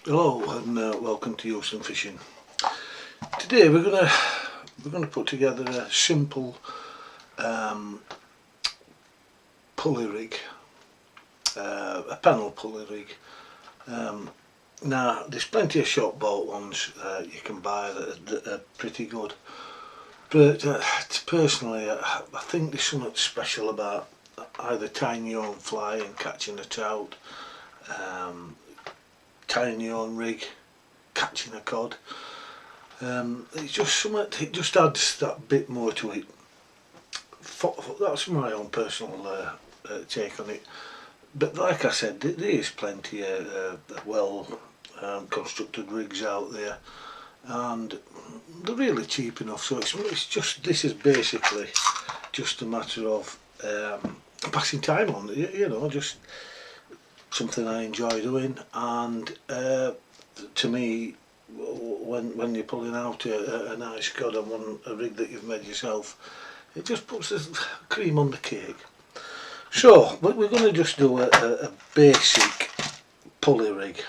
Hello and welcome to Houston Fishing. Today we're gonna put together a simple um, pulley rig, a pennel pulley rig. Um, Now there's plenty of shop bought ones you can buy that are pretty good, but personally I think there's something special about either tying your own fly and catching a trout, um, tying your own rig, catching a cod. It's just something. It just adds that bit more to it. That's my own personal take on it. But like I said, there is plenty of well constructed rigs out there, and they're really cheap enough. So it's just this is basically just a matter of passing time on. Just something I enjoy doing, and to me, when you're pulling out a nice cod on a rig that you've made yourself, it just puts the cream on the cake. So we're going to just do a basic pulley rig.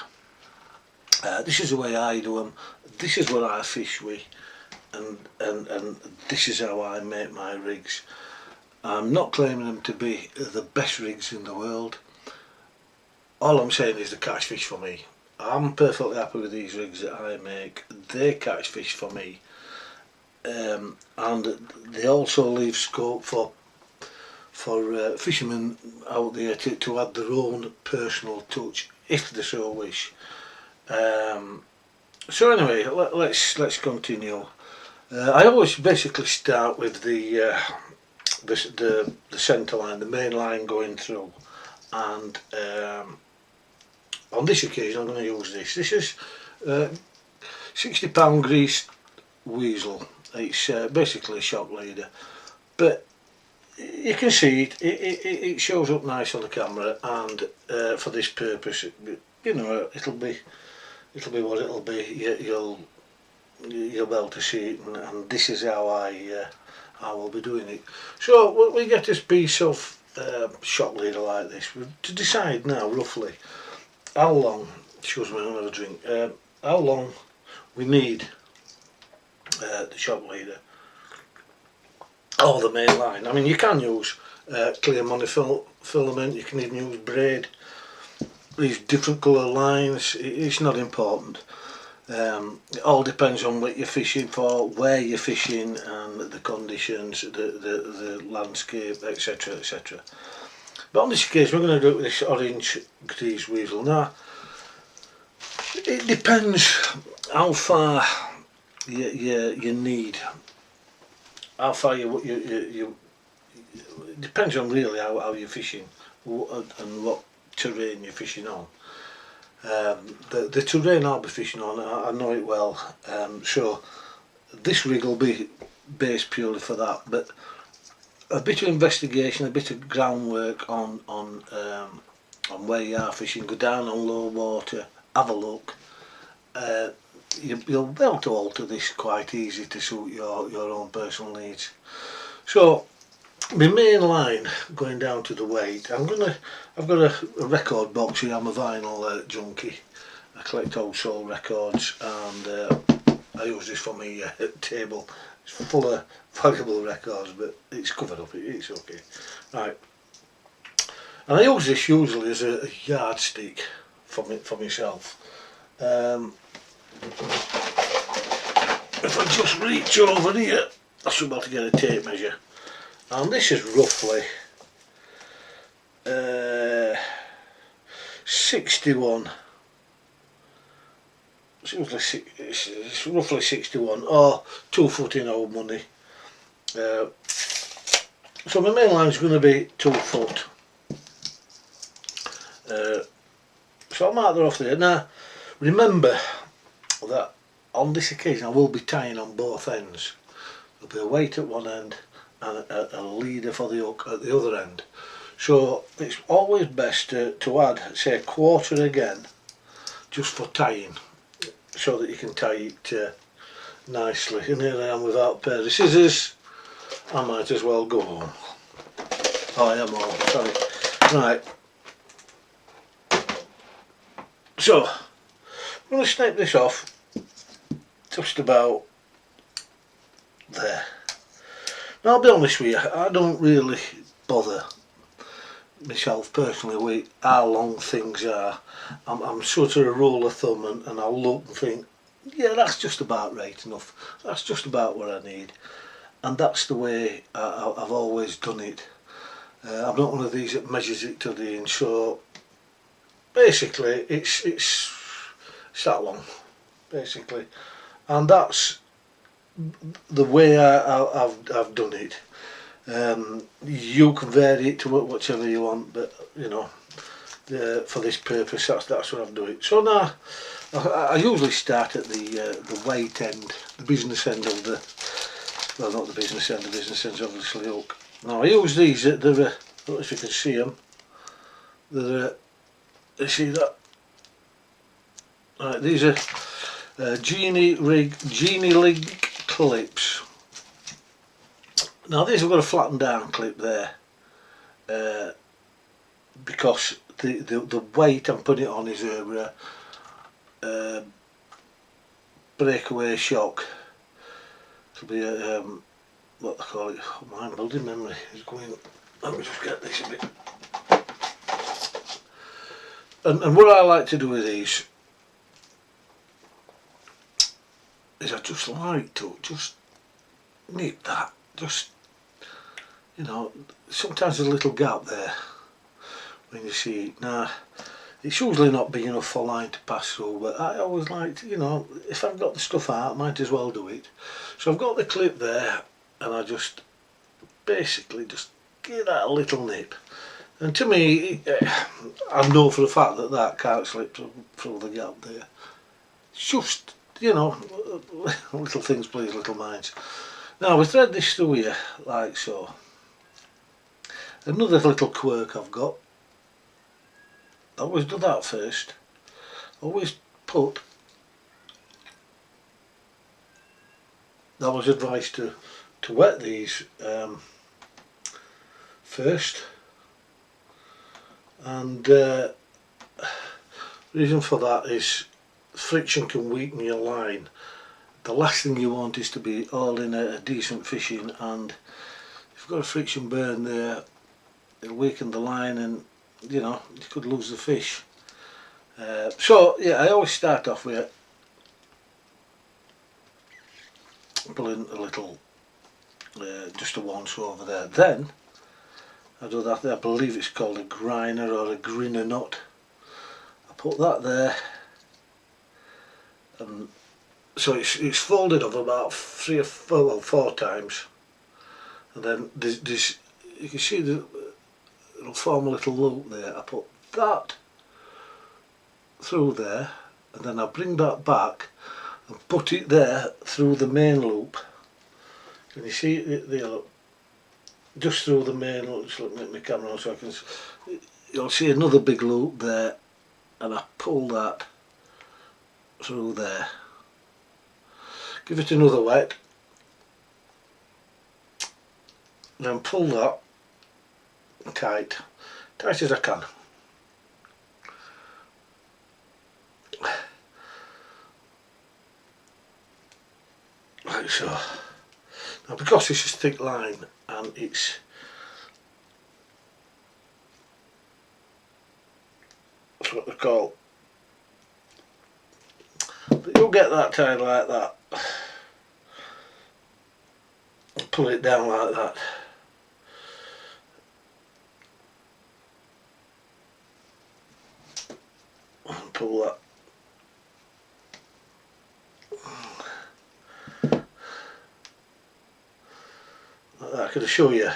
This is the way I do them. This is what I fish with, and this is how I make my rigs. I'm not claiming them to be the best rigs in the world. All I'm saying is they catch fish for me. I'm perfectly happy with these rigs that I make. They catch fish for me, and they also leave scope for fishermen out there to add their own personal touch if they so wish. So anyway, let's continue. I always basically start with the centre line, the main line going through, and on this occasion I'm going to use this. This is £60 greased weasel. It's basically a shock leader, but you can see it shows up nice on the camera, and for this purpose, it'll be what it'll be. You'll be able to see it, and this is how I will be doing it. So we get this piece of shock leader like this. To decide now roughly how long, excuse me, another drink, how long we need the shock leader or the main line. I mean, you can use clear monofilament, you can even use braid, these different colour lines. It's not important. It all depends on what you're fishing for, where you're fishing, and the conditions, the landscape, etc, etc. But on this occasion we're going to do it with this orange grease weasel. Now it depends how far you need, how far you it depends on really how you're fishing and what terrain you're fishing on. The terrain I'll be fishing on, I know it well, so this rig will be based purely for that, but a bit of investigation, a bit of groundwork on where you are fishing. Go down on low water, have a look. You'll be able to alter this quite easy to suit your own personal needs. So my main line going down to the weight, I've got a record box here. I'm a vinyl junkie. I collect old soul records, and I use this for my table. It's full of valuable records, but it's covered up. It's okay, right? And I use this usually as a yardstick for myself. If I just reach over here, I should be able to get a tape measure. And this is roughly 61. It's roughly 61, or 2 foot in old money. So my main line is going to be 2 foot. So I'll mark that off there. Now remember that on this occasion I will be tying on both ends. There'll be a weight at one end and a leader for the hook at the other end. So it's always best to add, say, a quarter again, just for tying, so that you can tie it nicely. And here I am without a pair of scissors. I might as well go home. Oh, I am home, sorry. Right. So I'm going to snip this off just about there. Now I'll be honest with you, I don't really bother myself personally with how long things are. I'm sort of a rule of thumb, and I'll look and think, yeah, that's just about right enough. That's just about what I need, and that's the way I've always done it. I'm not one of these that measures it to the inch, so basically it's that long, basically, and that's the way I've done it. You can vary it to whichever you want, but you know, for this purpose, that's what I've done it. So now I usually start at the weight end, the business end of the, well, not the business end. The business end's obviously hook. Now I use these. They're I don't know if you can see them. They're you see that? Right, these are Genie Link clips. Now these have got a flattened down clip there, because the weight I'm putting it on is a breakaway shock. It'll be a what they call it. Oh, my bloody memory is going. Let me just get this a bit. And what I like to do with these is I just like to just nip that. Just, you know, sometimes there's a little gap there when you see it. Now, it's usually not big enough for line to pass through, but I always like to, you know, if I've got the stuff out, I might as well do it. So I've got the clip there, and I just basically just give that a little nip. And to me, I know for a fact that that can't slip through the gap there. It's just, you know, little things please little minds. Now we thread this through here like so. Another little quirk I've got, I always do that first. Always put, I was advised to wet these first, and reason for that is friction can weaken your line. The last thing you want is to be all in a decent fishing, and if you've got a friction burn there, it'll weaken the line, and you know, you could lose the fish. So yeah, I always start off with pulling a little, just a once over there. Then I do that. I believe it's called a griner or a grinner knot. I put that there, and so it's folded up about 3 or 4, well, 4 times, and then there's you can see it'll form a little loop there. I put that through there, and then I bring that back and put it there through the main loop. Can you see it there? Just through the main loop. Just let my camera on so I can. You'll see another big loop there, and I pull that through there. Give it another wet, then pull that tight as I can. Like so. Now because this is thick line and it's what they call, but you'll get that tied like that and pull it down like that. And pull that. Like that. I can assure you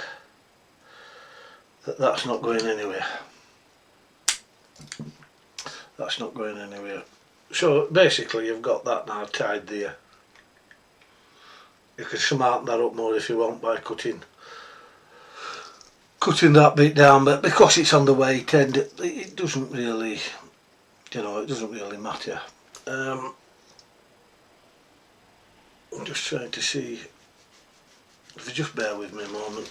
that that's not going anywhere. That's not going anywhere. So basically you've got that now tied there. You can smarten that up more if you want by cutting that bit down, but because it's on the weight end, it doesn't really, you know, it doesn't really matter. I'm just trying to see, if you just bear with me a moment.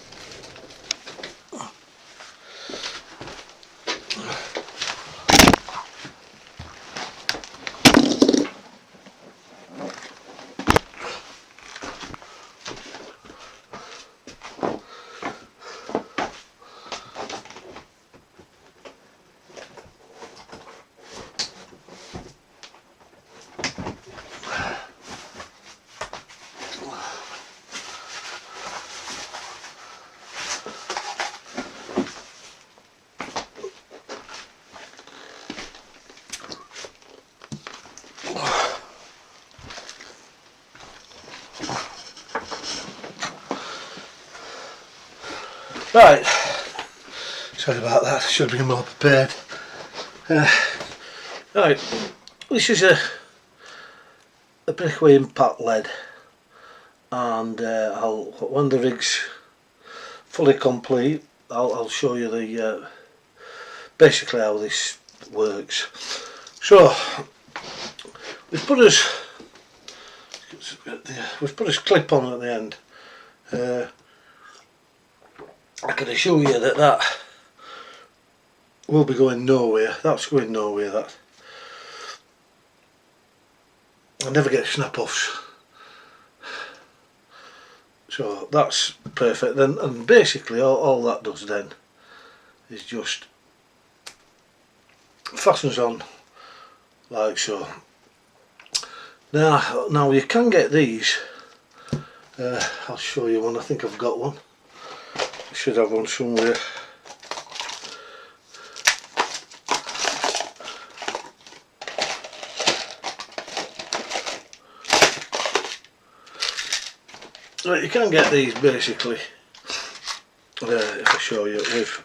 Right, sorry about that, should have been more prepared. Right, this is a breakaway impact lead, and when the rig's fully complete, I'll show you the basically how this works. So we've put us clip on at the end. I can assure you that will be going nowhere. That's going nowhere. That I never get snap offs. So that's perfect then, and basically all that does then is just fastens on like so. Now you can get these. I'll show you one. I think I've got one. I should have one somewhere. Right, you can get these basically. If I show you with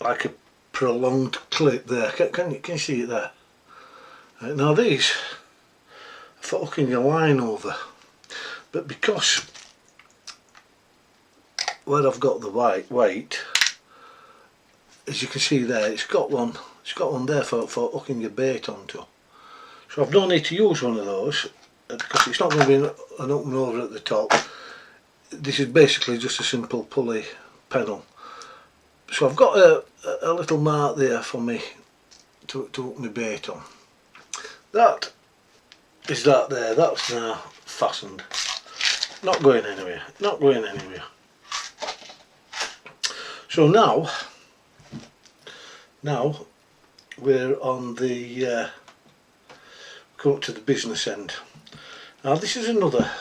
like a prolonged clip there. Can you see it there? Right, now these are for hooking your line over, but because where I've got the weight, as you can see there, it's got one there for hooking your bait onto. So I've no need to use one of those because it's not going to be an up and over at the top. This is basically just a simple pulley pennel. So I've got a little mark there for me to hook my bait on. That is that there, that's now fastened. Not going anywhere, not going anywhere. So now we're on the come up to the business end. Now this is another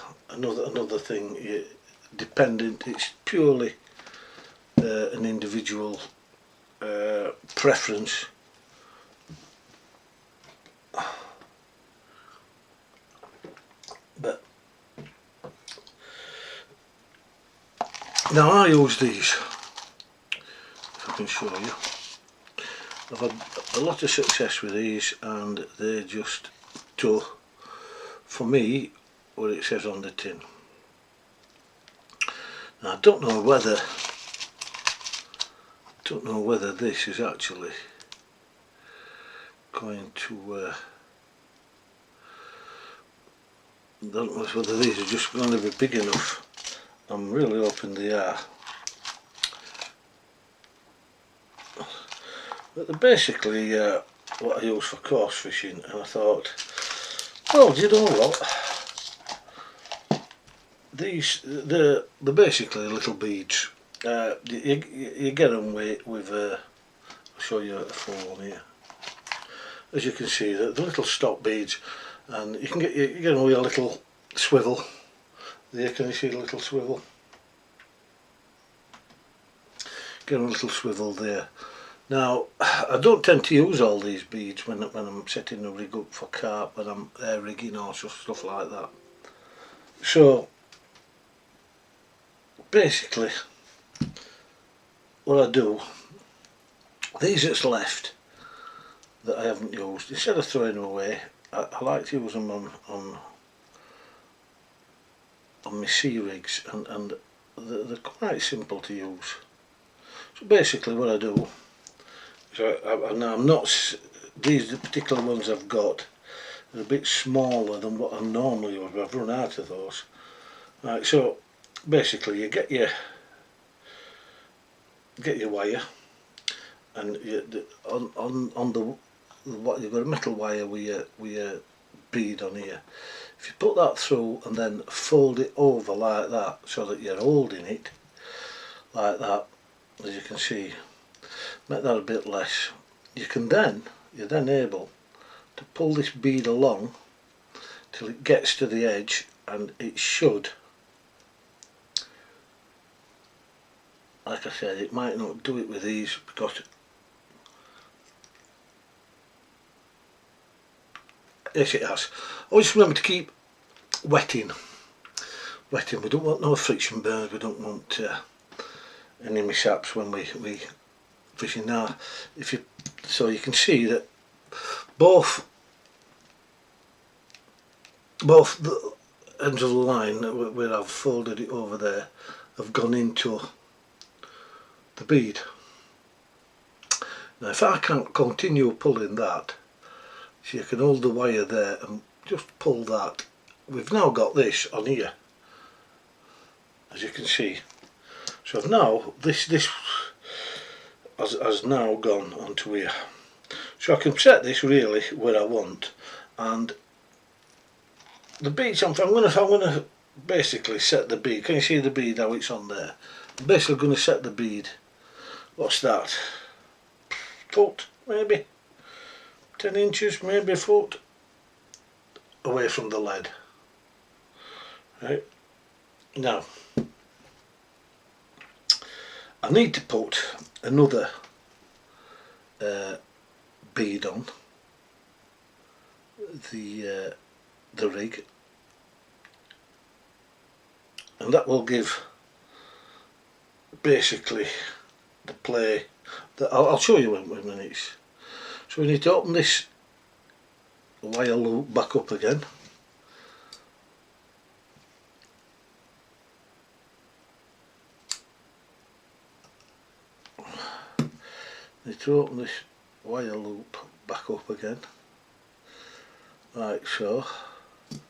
thing, dependent, it's purely an individual preference. But now I use these, if I can show you. I've had a lot of success with these, and they just do for me what it says on the tin. Now I don't know whether this is actually going to I don't know whether these are just going to be big enough. I'm really hoping they are. But they're basically what I use for coarse fishing, and I thought, well, do you know what? They're basically little beads. You get them with I'll show you a full one here. As you can see, the little stop beads, and you get them with a little swivel. There, can you see the little swivel? Get a little swivel there. Now, I don't tend to use all these beads when I'm setting the rig up for carp, when I'm air rigging or stuff like that. So, basically, what I do, these that's left that I haven't used, instead of throwing them away, I like to use them on my sea rigs, and they're quite simple to use. So basically what I do, now I'm not, the particular ones I've got are a bit smaller than what I normally use, but I've run out of those. Right, so basically you get your wire, and on the what you've got a metal wire with your bead on here. If you put that through and then fold it over like that, so that you're holding it like that, as you can see, make that a bit less. You're then able to pull this bead along till it gets to the edge, and it should, like I said, it might not do it with these because yes, it has. Always remember to keep wetting. wetting. We don't want no friction burns, we don't want any mishaps when we fishing. Now if you, so you can see that both the ends of the line where I've folded it over there have gone into the bead. Now if I can't continue pulling that, so you can hold the wire there and just pull that, we've now got this on here, as you can see. So now this has now gone onto here. So I can set this really where I want, and the beads, I'm going to basically set the bead. Can you see the bead how it's on there? I'm basically going to set the bead, what's that, foot maybe, 10 inches maybe a foot away from the lead. Right, now I need to put another bead on the rig, and that will give basically the play that I'll show you in minutes. So we need to open this wire loop back up again. Need to open this wire loop back up again, like so.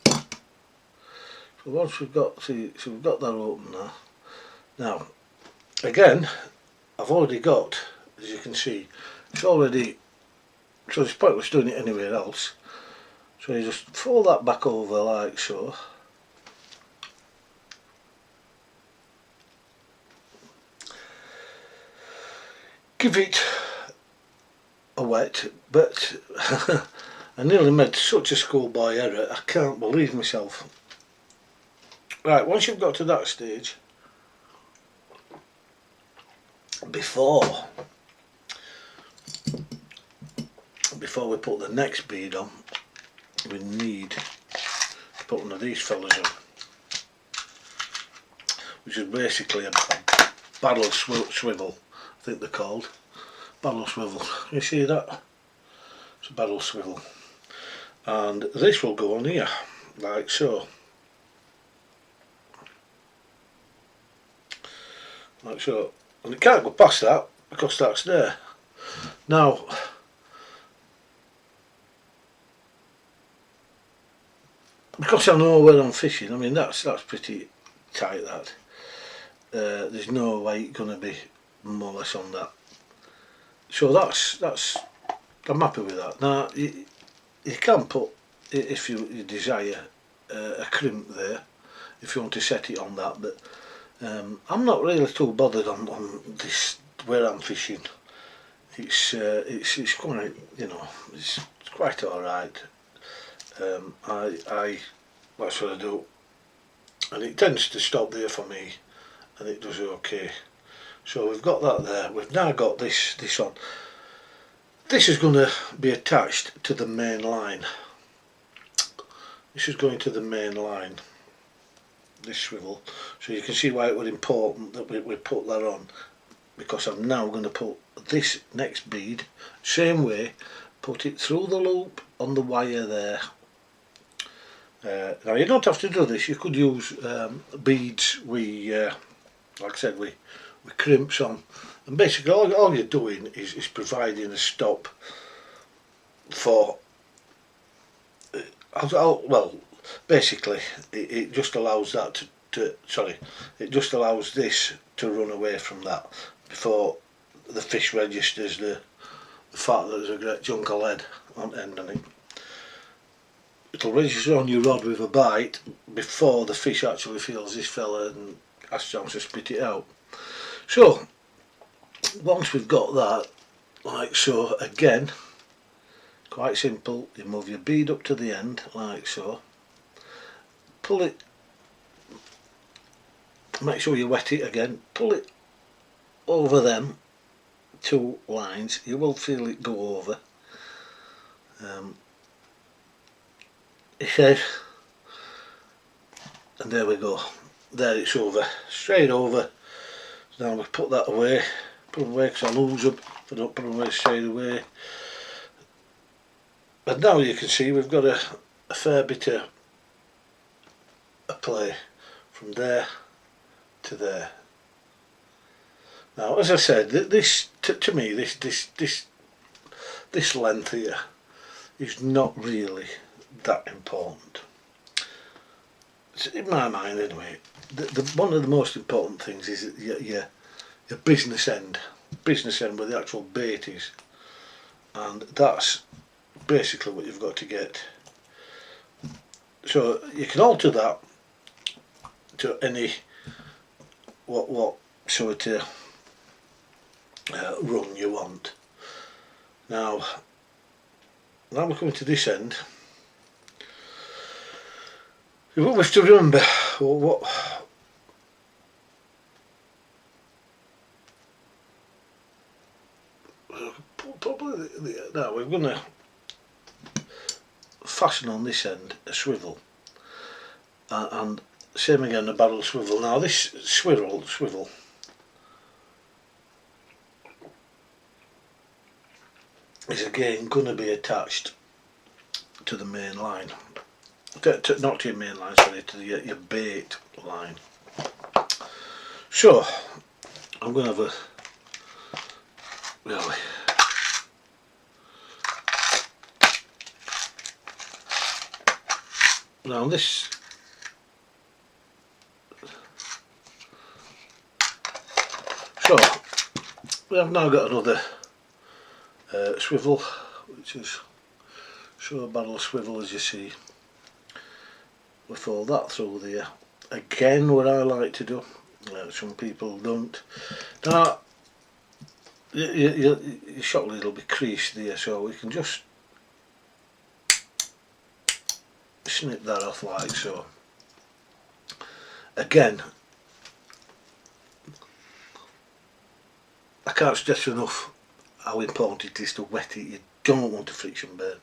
So once we've got, so we've got that open now. Now again, I've already got, as you can see, it's already, so it's pointless doing it anywhere else. So you just fold that back over like so. Give it a wet, but I nearly made such a schoolboy error, I can't believe myself. Right, once you've got to that stage, before we put the next bead on, we need to put one of these fellas on, which is basically a barrel swivel, I think they're called. Barrel swivel. Can you see that? It's a barrel swivel. And this will go on here, like so. Like so. And it can't go past that because that's there. Now, because I know where I'm fishing, I mean that's pretty tight, that. There's no way it's going to be more or less on that. So that's I'm happy with that. Now you can put, if you desire, a crimp there if you want to set it on that, but I'm not really too bothered on this where I'm fishing. It's quite, you know, it's quite alright. That's what I do, and it tends to stop there for me, and it does okay. So we've got that there. We've now got this on. This is going to be attached to the main line. This is going to the main line, this swivel. So you can see why it was important that we put that on, because I'm now going to put this next bead, same way, put it through the loop on the wire there. Now you don't have to do this, you could use beads like I said, we crimps on, and basically all you're doing is providing a stop for, well, basically it just allows that it just allows this to run away from that before the fish registers the fact that there's a great chunk of lead on end on it. It'll register on your rod with a bite before the fish actually feels this fella and has a chance to spit it out. So once we've got that, like so, again, quite simple, you move your bead up to the end like so, pull it, make sure you wet it again, pull it over them two lines, you will feel it go over. It says, and there we go. there it's over, straight over. Now we put that away, put them away because I lose them if I don't put them away straight away. And now you can see we've got a fair bit of play from there to there. Now, as I said, this to me, this length here is not really that important. In my mind, anyway. One of the most important things is your business end where the actual bait is, and that's basically what you've got to get. So you can alter that to any what sort of run you want. Now we're coming to this end. We have to remember what probably now we're going to fasten on this end a swivel, and same again a barrel swivel. Now this swivel is again going to be attached to the main line, not to your main line, sorry, to your bait line. So I'm going to have a really now this so we have now got another swivel, which is a barrel swivel, as you see. We fold that through there. Again, what I like to do, some people don't. Now, your shock lid will be creased there, so we can just snip that off like so. Again, I can't stress enough how important it is to wet it. You don't want to friction burn.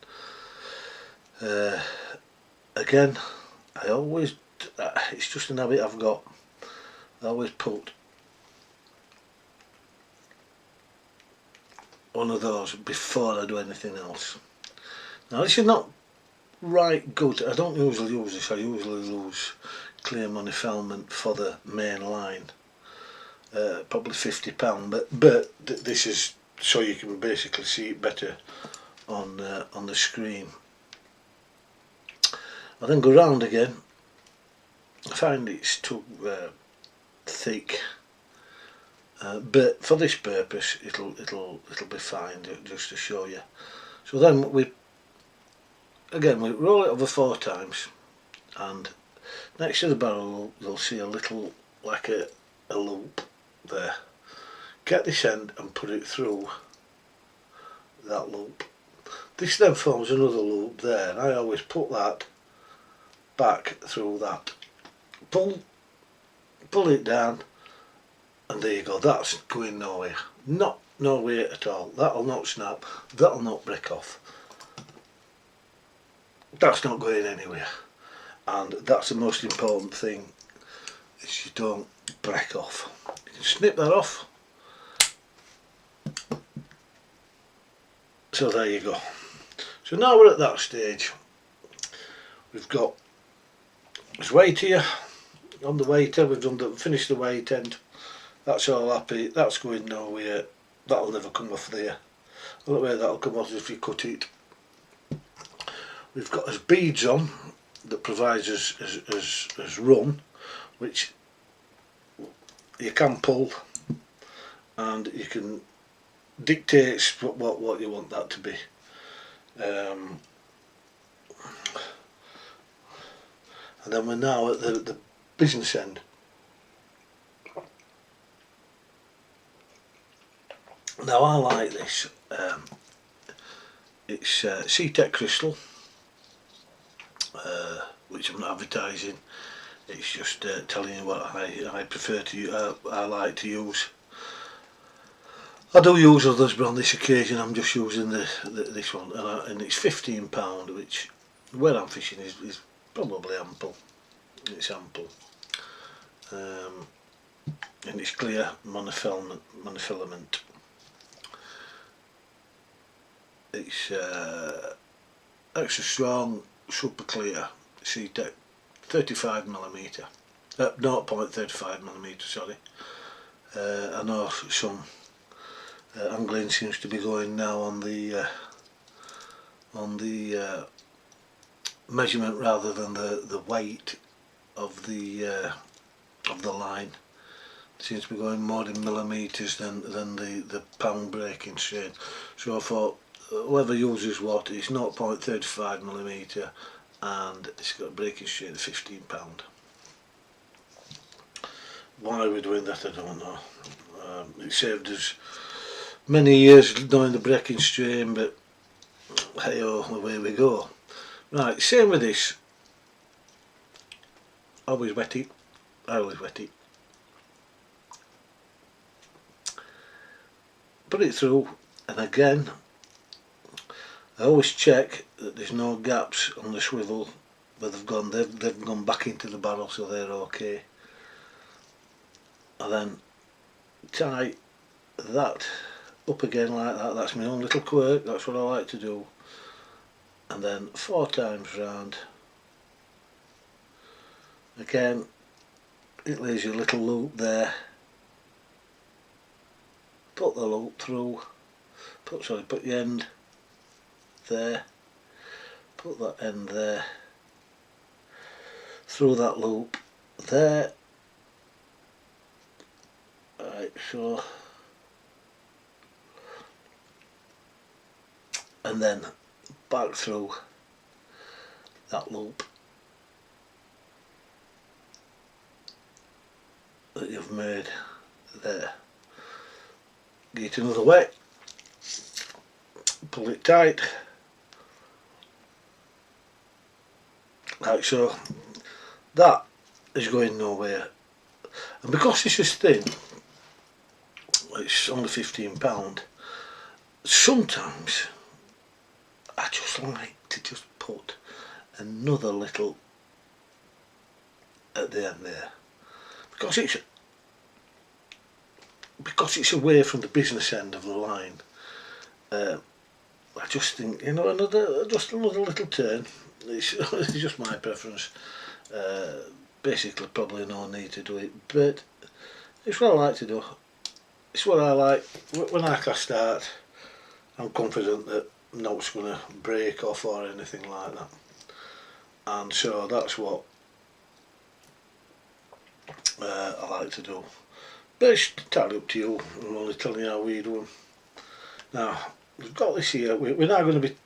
Again, I always, it's just an habit I've got, I always put one of those before I do anything else. Now this is not right good. I don't usually use this. I usually use clear monofilament for the main line, probably £50, but this is so you can basically see it better on the screen. I then go round again. I find it's too thick, but for this purpose it'll be fine, just to show you. So then we roll it over 4 times, and next to the barrel you'll see a little, like a loop there. Get this end and put it through that loop. This then forms another loop there, and I always put that back through that. Pull it down, and there you go. That's going nowhere. Nowhere at all. That'll not snap. That'll not break off. That's not going anywhere. And that's the most important thing, is you don't break off. You can snip that off. So there you go. So now we're at that stage. We've got this weight here on the waiter. We've finished the weight end. That's all happy. That's going nowhere. That'll never come off there. The only way that'll come off is if you cut it. We've got us beads on that provides us as run, which you can pull, and you can dictate what you want that to be. And then we're now at the business end. Now I like this. It's C-Tech crystal, which I'm not advertising. It's just telling you what I prefer to I like to use. I do use others, but on this occasion I'm just using this one, and it's £15, which where I'm fishing is probably ample. It's ample. and it's clear monofilament. It's extra strong, super clear. See, 35mm, 0.35mm, sorry. I know some angling seems to be going now on the measurement rather than the weight of the line. It seems to be going more in millimetres than the pound breaking strain. So I thought, whoever uses what, it's 0.35mm and it's got a breaking strain of £15. Why we're doing that, I don't know. It saved us many years knowing the breaking strain, but hey oh, away we go. Right, same with this. Always wet it. I always wet it. Put it through, and again, I always check that there's no gaps on the swivel where they've gone back into the barrel, so they're okay. And then tie that up again like that. That's my own little quirk, that's what I like to do. And then 4 times round. Again, it leaves you a little loop there. Put the loop through. Put the end there. Put that end there. Through that loop there. Right, so, and then back through that loop that you've made there. Get another wet, pull it tight, like so. That is going nowhere, and because this is thin, it's only £15. Sometimes I just like to just put another little at the end there, because it's away from the business end of the line. I just think, you know, just another little turn. It's just my preference. Basically, probably no need to do it, but it's what I like to do. It's what I like. When I cast out, I'm confident that note's going to break off or anything like that, and so that's what I like to do. But it's entirely up to you. I'm only telling you how we do them. Now, we've got this here. We're now going to be.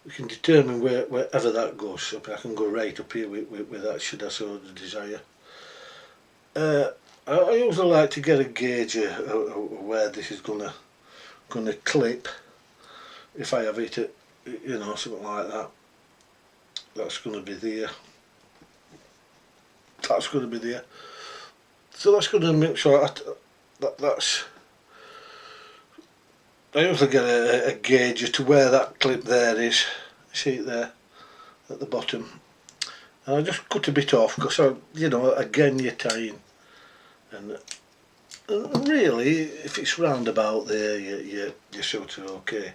We can determine wherever that goes. So I can go right up here with that, should I so desire. I usually like to get a gauge of where this is gonna clip. If I have it at, you know, something like that. That's going to be there. That's going to be there. So that's going to make sure that's. I usually get a gauge to where that clip there is. See it there at the bottom, and I just cut a bit off because you know, again you're tying, and really if it's round about there you're sort of okay.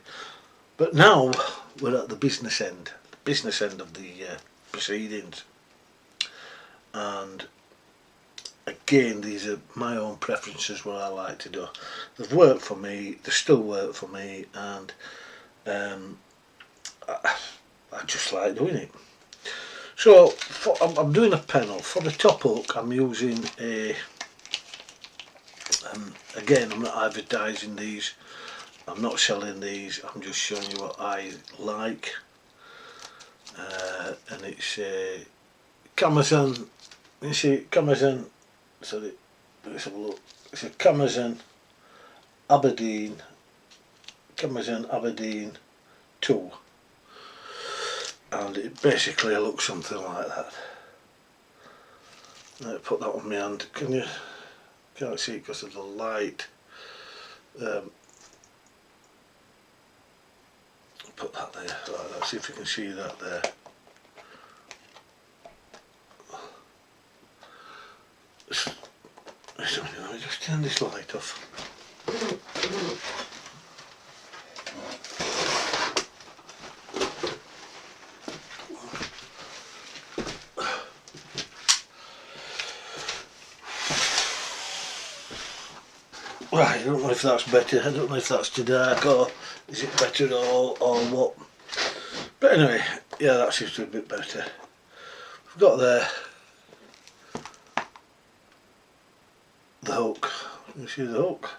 But now we're at the business end of the proceedings, and again, these are my own preferences, what I like to do. They've worked for me, they still work for me, and I just like doing it. So I'm doing a pennel. For the top hook I'm using a, again I'm not advertising these, I'm not selling these, I'm just showing you what I like, and it's a Camazon, you see Camazon, sorry, let's have a look, it's a Camazon Aberdeen 2, and it basically looks something like that. I'll put that on my hand. Can't see it because of the light. Put that there, right, let's see if you can see that there. just turn this light off. Right, I don't know if that's better, I don't know if that's too dark or is it better or what. But anyway, yeah, that seems to be a bit better. We've got there the hook. You see the hook?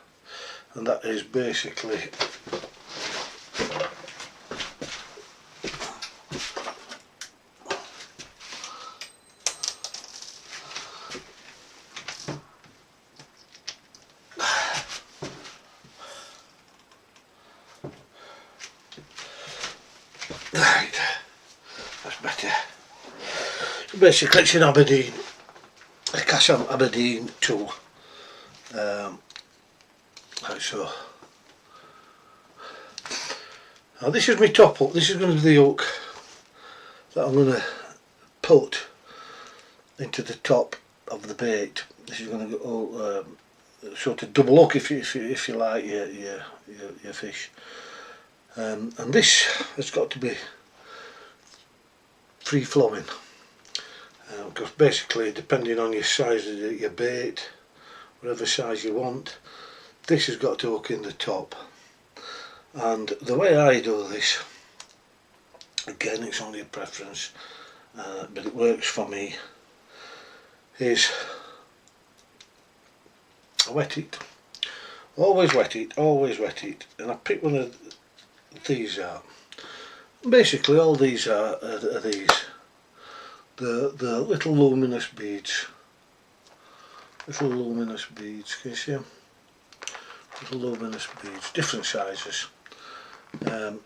And that is basically right, that's better. So basically it's an Aberdeen, a Cash Aberdeen tool. Like so. Now this is my top hook, this is going to be the hook that I'm going to put into the top of the bait. This is going to go sort of double hook if you like your fish. And this has got to be free flowing, because basically depending on your size of your bait, whatever size you want, this has got to hook in the top. And the way I do this, again it's only a preference, but it works for me, is I wet it, always wet it, and I pick one of these out. Basically all these are these, the little luminous beads, can you see them? Little luminous beads, different sizes. And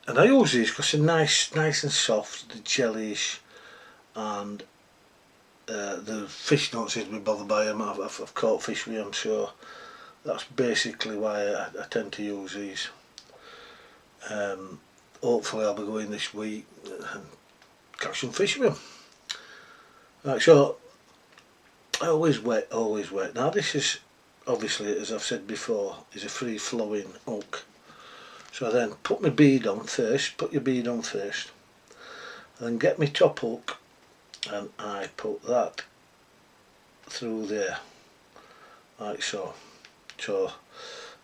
I use these because they're nice and soft, they're jellyish, and the fish don't seem to be bothered by them. I've caught fish with them, so that's basically why I tend to use these. Hopefully I'll be going this week and catch some fish with them. Right, so I always wet. Now this is obviously, as I've said before, is a free flowing hook. So I then put my bead on first, put your bead on first, and then get my top hook and I put that through there, like so. So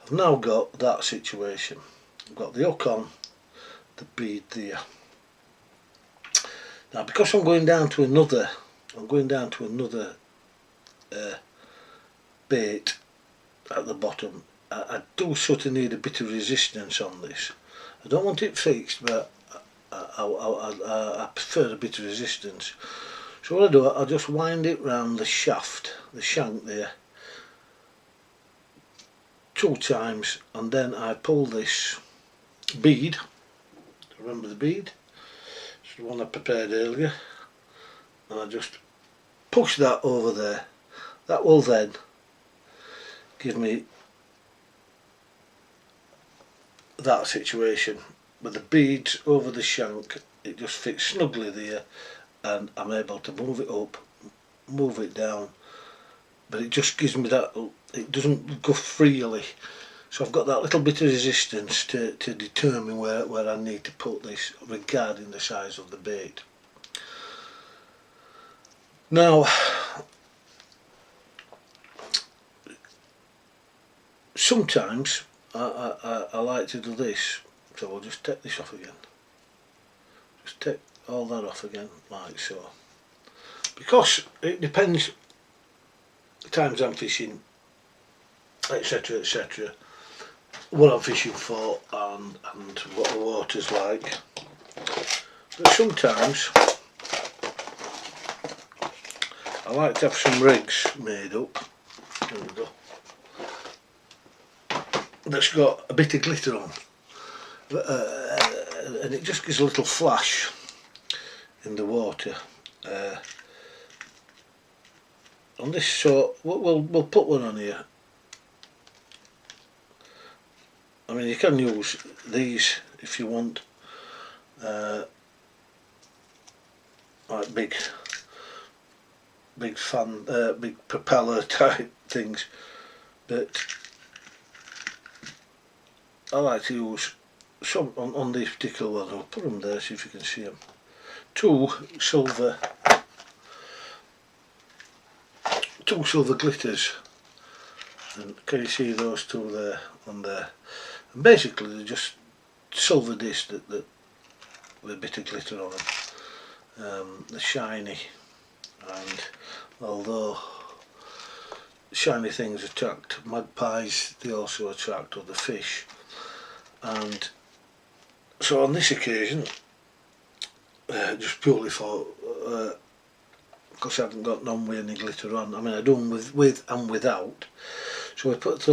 I've now got that situation. I've got the hook on, the bead there. Now because I'm going down to another bait at the bottom, I do sort of need a bit of resistance on this. I don't want it fixed, but I prefer a bit of resistance. So what I do, I'll just wind it round the shaft, the shank there, 2 times, and then I pull this bead, remember the bead? It's the one I prepared earlier, and I just push that over there. That will then give me that situation with the beads over the shank. It just fits snugly there, and I'm able to move it up, move it down, but it just gives me that, it doesn't go freely, so I've got that little bit of resistance to determine where I need to put this regarding the size of the bait. Now sometimes I like to do this, so we'll just take this off again, just take all that off again, like so, because it depends the times I'm fishing, etc, what I'm fishing for and what the water's like. But sometimes I like to have some rigs made up, there we go, that's got a bit of glitter on, and it just gives a little flash in the water on this. So we'll put one on here. I mean, you can use these if you want, like big fan, big propeller type things, but I like to use some on these particular ones. I'll put them there, see if you can see them. Two silver glitters, and can you see those two there on there? And basically they're just silver discs that with a bit of glitter on them. They're shiny, and although shiny things attract magpies, they also attract other fish. And so on this occasion, just purely for because I haven't got none with any glitter on. I mean, I do them with and without. So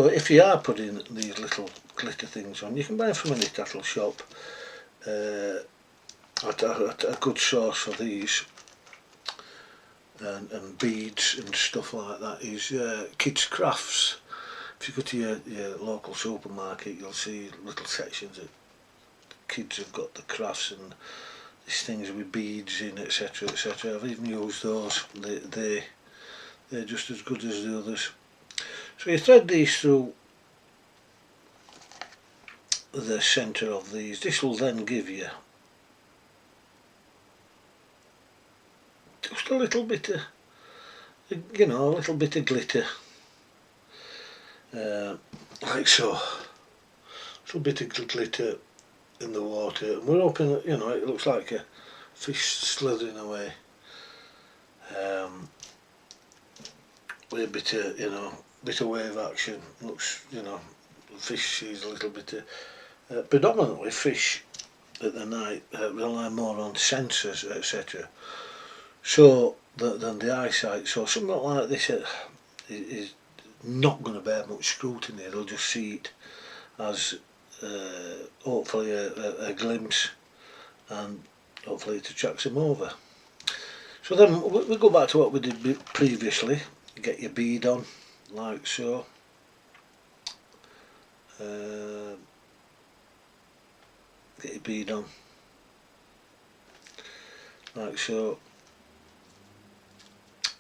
if you are putting these little glitter things on, you can buy them from any tattle shop. A good source for these and beads and stuff like that is Kids Crafts. If you go to your local supermarket, you'll see little sections that kids have got the crafts and these things with beads in, etc, etc. I've even used those. They're just as good as the others. So you thread these through the centre of these. This will then give you just a little bit of, a little bit of glitter, like so. A little bit of glitter in the water, and we're hoping that, it looks like a fish slithering away, with a bit of wave action. Looks, the fish sees a little bit of, predominantly fish at the night rely more on sensors, etc. So than the eyesight. So something like this is not going to bear much scrutiny. They'll just see it as hopefully a glimpse, and hopefully it attracts them over. So then we go back to what we did previously. Get your bead on, like so. Get your bead on, like so.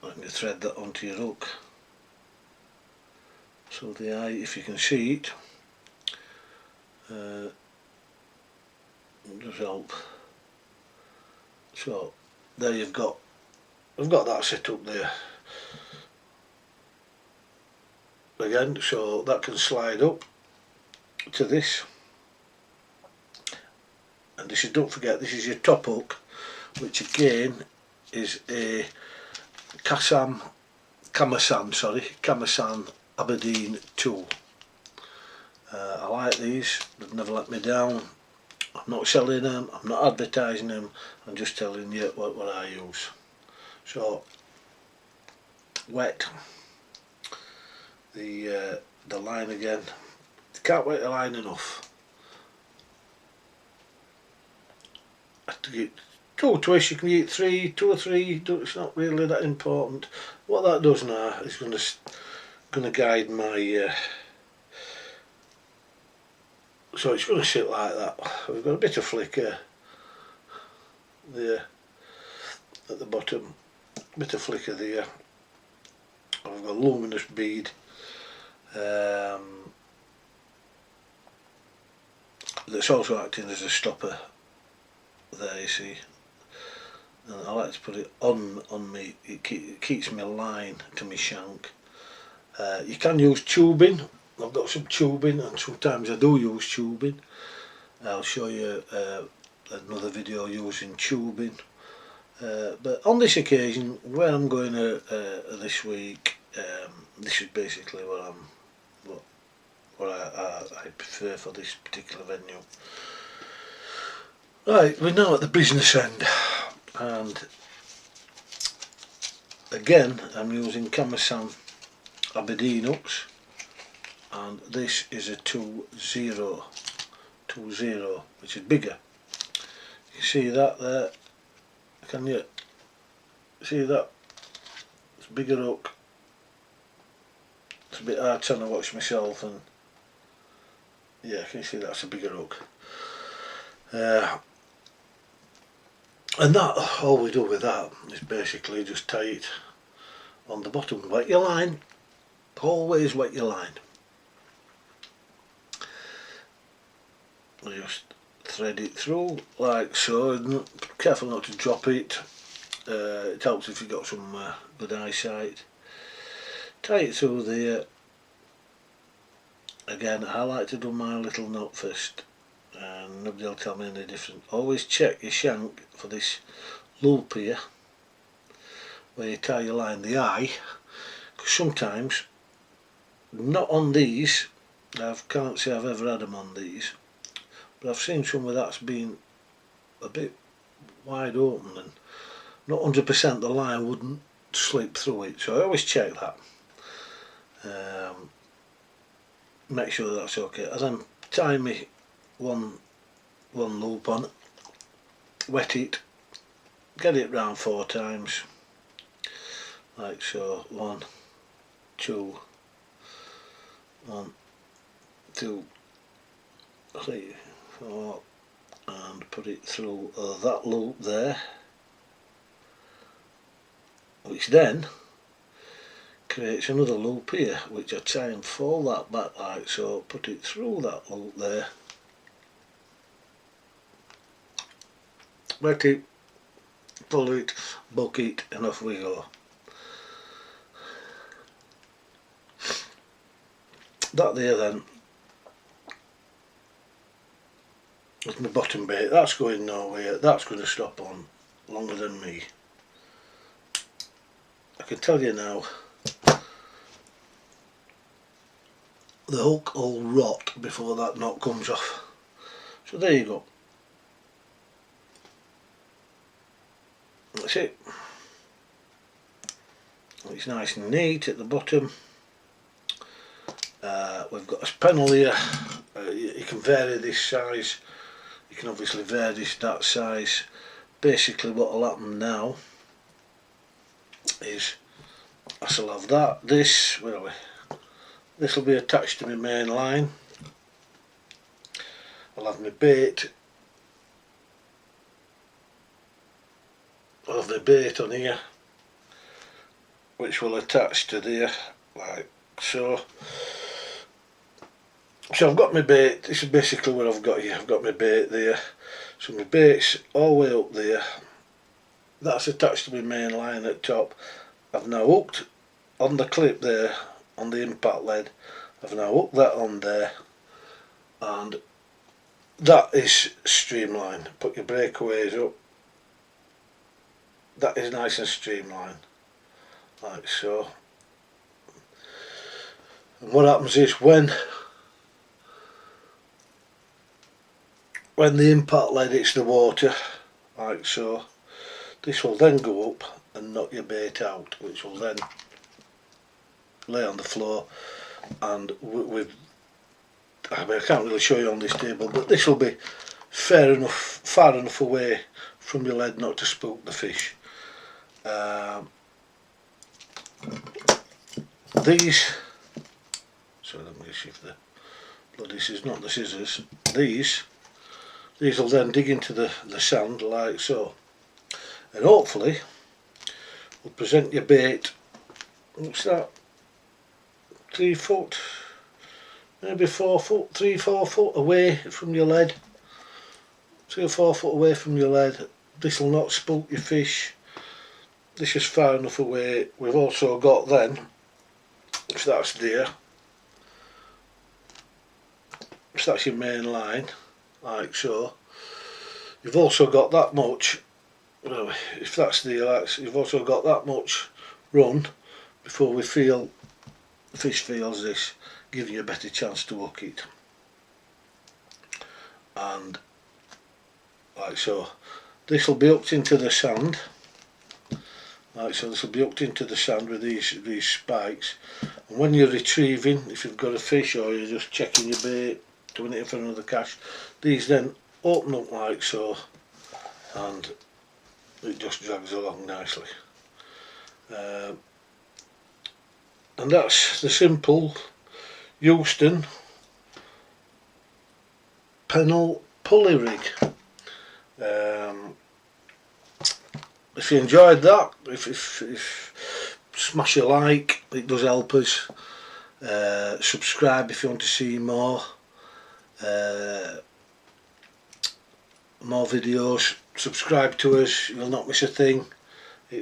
And you thread that onto your hook. So the eye, if you can see it, does help. So there I've got that set up there. Again, so that can slide up to this. And this is, don't forget, this is your top hook, which again is a Kamasan Aberdeen tool. I like these, they've never let me down. I'm not selling them, I'm not advertising them, I'm just telling you what I use. So, wet the line again. You can't wet the line enough. To get 2 twists, you can get 3, 2 or 3, it's not really that important. What that does now is going to guide my so it's going to sit like that. We've got a bit of flicker there at the bottom, a bit of flicker there. I've got a luminous bead, that's also acting as a stopper there, you see. And I like to put it on me, it keeps my line to my shank. You can use tubing. I've got some tubing, and sometimes I do use tubing. I'll show you another video using tubing. But on this occasion, where I'm going this week, this is basically what I prefer for this particular venue. Right, we're now at the business end, and again I'm using Kamasan Aberdeen hooks, and this is a 2-0, which is bigger. You see that there? Can you see that? It's a bigger hook. It's a bit hard trying to watch myself, and yeah, can you see that's a bigger hook? And that, all we do with that is basically just tie it on the bottom. Wet your line, always wet your line. I just thread it through like so, and careful not to drop it. It helps if you've got some good eyesight. Tie it through there. Again, I like to do my little knot first, and nobody will tell me any different. Always check your shank for this loop here, where you tie your line, the eye, because sometimes, not on these, I can't say I've ever had them on these, but I've seen some where that's been a bit wide open and not 100% the line wouldn't slip through it, so I always check that. Make sure that's okay. And then tie me one loop on, wet it, get it round 4 times, like so. 1, 2, 1, 2, 3, 4, and put it through that loop there, which then creates another loop here, which I try and fold that back like so, put it through that loop there, wet it, pull it, book it, and off we go. That there then is my bottom bait. That's going nowhere, that's going to stop on longer than me. I can tell you now, the hook will rot before that knot comes off. So there you go. That's it. It's nice and neat at the bottom. We've got a pennel here. You can vary this size. You can obviously vary this that size. Basically what will happen now is I shall have that, this, where are we? This will be attached to my main line. I'll have my bait. I'll have the bait on here, which will attach to there, like so. So I've got my bait. This is basically what I've got here. I've got my bait there. So my bait's all the way up there. That's attached to my main line at top. I've now hooked on the clip there, on the impact lead. I've now hooked that on there, and that is streamlined. Put your breakaways up. That is nice and streamlined, like so. And what happens is when the impact lead hits the water, like so, this will then go up and knock your bait out, which will then lay on the floor, and with I mean, I can't really show you on this table, but this will be far enough away from your lead not to spook the fish. These, sorry, let me shift the bloody scissors, not the scissors. These will then dig into the sand like so, and hopefully will present your bait. What's that? 3 foot, maybe 4 foot, 3-4 foot away from your lead. 3 or 4 foot away from your lead. This will not spook your fish. This is far enough away. We've also got then, if that's there, if that's your main line, like so. You've also got that much, well, if that's there, you've also got that much run before the fish feels this, giving you a better chance to hook it. And like so, this will be hooked into the sand. Like so, this will be hooked into the sand with these spikes. And when you're retrieving, if you've got a fish or you're just checking your bait, doing it for another cast, these then open up like so, and it just drags along nicely. And that's the simple Houston Pennel pulley rig. If you enjoyed that, if smash a like, it does help us. Subscribe if you want to see more. more videos. Subscribe to us, you'll not miss a thing.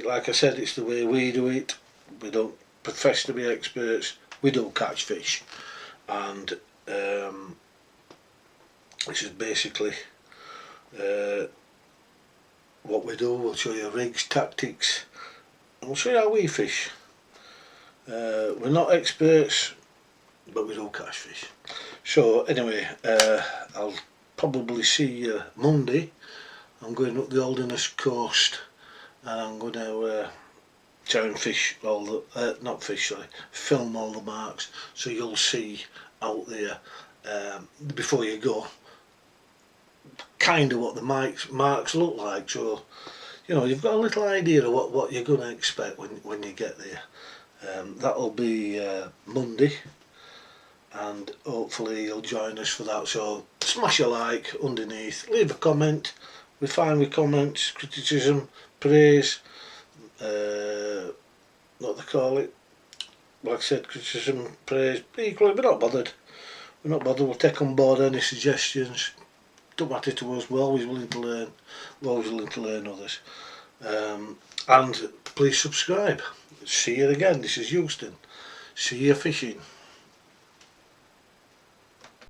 Like I said, it's the way we do it. We don't profess to be experts, we do catch fish, and this is basically what we do. We'll show you rigs, tactics, and we'll show you how we fish. We're not experts, but we do catch fish. So anyway, I'll probably see you Monday. I'm going up the Holderness coast, and I'm going to try and fish all the, not fish, sorry, film all the marks, so you'll see out there before you go kind of what the marks look like, so you know you've got a little idea of what you're going to expect when you get there. That'll be Monday, and hopefully you'll join us for that. So smash a like underneath, leave a comment. We're fine with comments, criticism, praise, what they call it, like I said, criticism, praise, equally. We're not bothered, we'll take on board any suggestions. Don't matter to us, we're always willing to learn, others. And please subscribe. See you again. This is Houston. See you fishing.